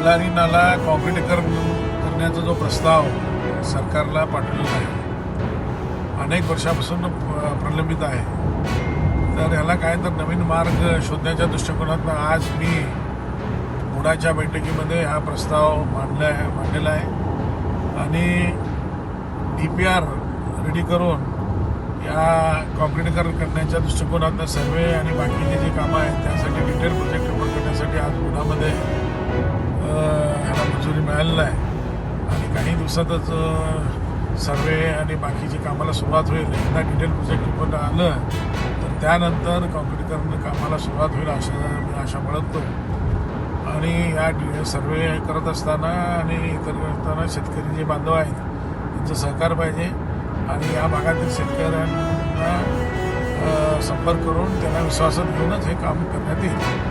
बल्लारी नाला काँक्रिटीकरण करण्याचा जो प्रस्ताव सरकारला पाठवलेला आहे अनेक वर्षापासून प्रलंबित आहे. तर ह्याला काय तर नवीन मार्ग शोधण्याच्या दृष्टिकोनातून आज मी मुडाच्या बैठकीमध्ये हा प्रस्ताव मांडलेला आहे आणि DPR रेडी करून या काँक्रिटीकरण करण्याच्या दृष्टिकोनातून सर्वे आणि बाकीचे जे कामं आहेत त्यासाठी डिटेल प्रोजेक्ट रिपोर्ट करण्यासाठी आज मुडामध्ये ह्याला मंजुरी मिळालेलं आहे आणि काही दिवसातच सर्वे आणि बाकीच्या कामाला सुरुवात होईल. एकदा डिटेल प्रोजेक्ट रिपोर्ट आलं तर त्यानंतर काँक्रिटीकरण कामाला सुरुवात होईल मी आशा बाळगतो. आणि या सर्वे करत असताना आणि इतर करताना शेतकरी जे बांधव आहेत त्यांचं सहकार पाहिजे आणि या भागातील शेतकऱ्यांना संपर्क करून त्यांना विश्वासात घेऊनच हे काम करण्यात येईल.